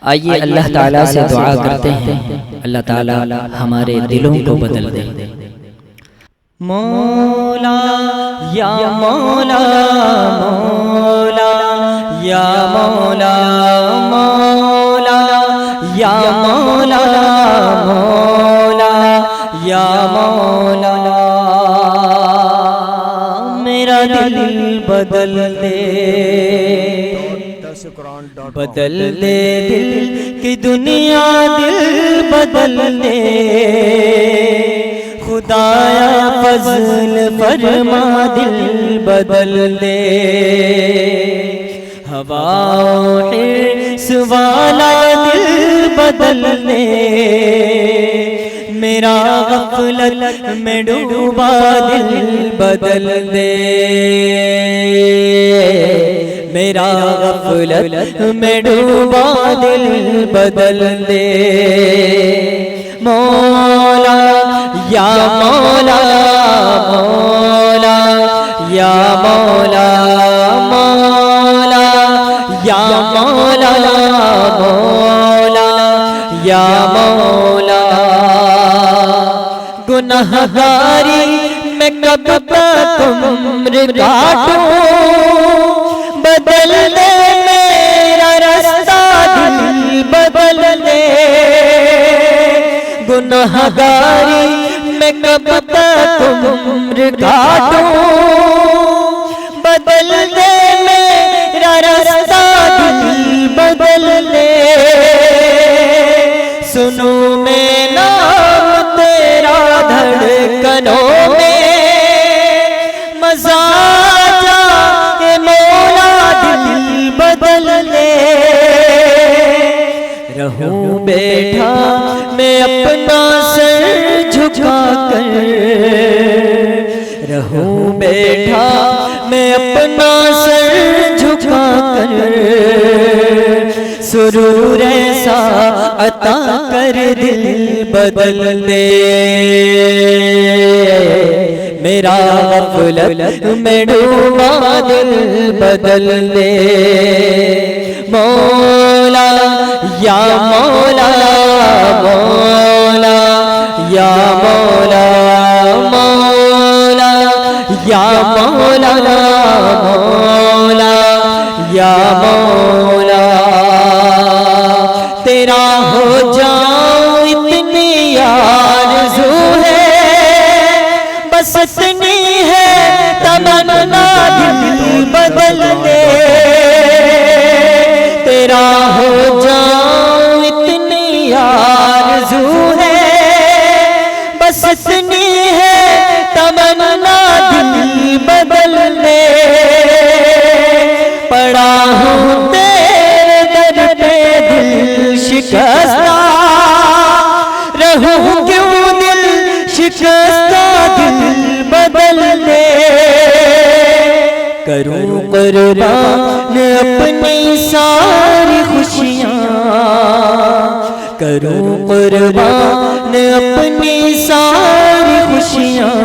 آئیے اللہ تعالیٰ سے دعا کرتے ہیں، اللہ تعالیٰ ہمارے دلوں کو بدل دے۔ مولا یا مولا مولا یا مولا مولا یا مولا مولا یا مولا، میرا دل بدل دے، بدل دے دل کی دنیا، دل بدل دے خدایا، فضل فرما دل بدل دے، ہوا حرص والا دل بدل دے، میرا غفلت میں ڈوبا دل بدل دے، میرا غفلت میں ڈوبا دل بدل دے، مولا یا مولا مولا یا مولا مولا یا مولا مولا یا مولا، گنہگاری میں کب تک عمر کاٹوں، بدل دے میرا رستہ دل بدل دے، گنہگاری میں کب تک عمر کاٹوں، بدل دے میرا رستہ دل بدل دے، سنوں میں نام تیرا دھڑکنوں میں، مزہ جائے مولا دل بدل دے، رہوں بیٹھا میں اپنا سر جھکا کر، رہوں بیٹھا میں اپنا سر جھکا کر، سرور ایسا عطا کر دل بدل دے، میرا غفلت میں ڈوبا دل بدل دے، مولا یا مولا مولا یا مولا مولا یا مولا مولا یا مولا، تیرا ہو جاؤں اتنی آرزو ہے، بس اتنی ہے تمنا دل بدل دے، تیرا ہو جاؤں اتنی آرزو ہے، بس اتنی ہے تمنا دل بدل دے، پڑا ہوں تیرے در پہ دل شکستہ، رہوں کیوں دل شکستہ دل بدل دے، کروں قربان اپنی ساری خوشیاں، کروں قربان اپنی ساری خوشیاں،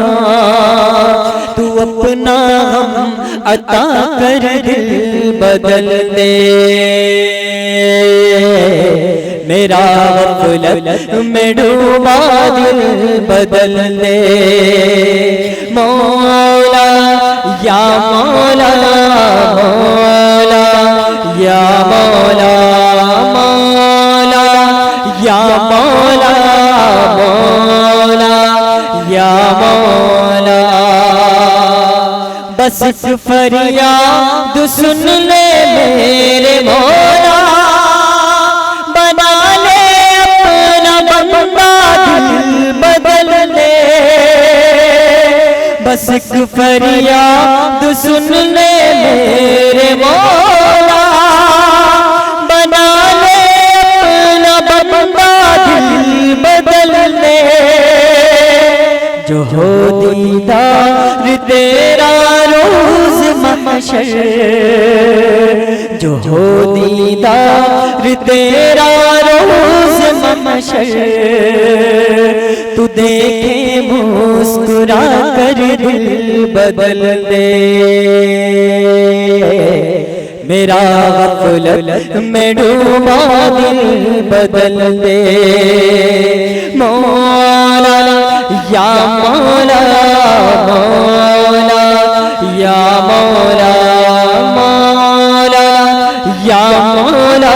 تو اپنا غم عطا کر دل بدل دے، میرا غفلت میں ڈوبا دل بدل دے، مولا یا مولا مولا یا مولا مولا یا مولا مولا یا مولا، بس ایک فریاد سن لے میرے مولا، بنا لے اپنا بندہ دل بدل لے، بس ایک فریاد سن لے میرے مولا، بنا لے اپنا بندہ دل بدل لے، جو ہو دیدار تیرا روز محشر، جو ہو دیدار تیرا روز محشر، تو دیکھے مسکرا کر دل بدل دے، میرا غفلت میں ڈوبا دل بدل دے مولا یا مولا مولا یا مولا مولا یا مولا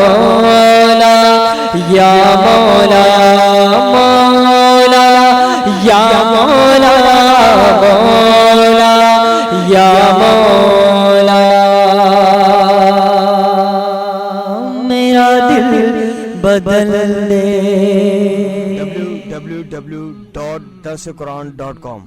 مولا یا مولا مولا یا مولا مولا یا مولا میرا دل بدل دے www.darsequran.com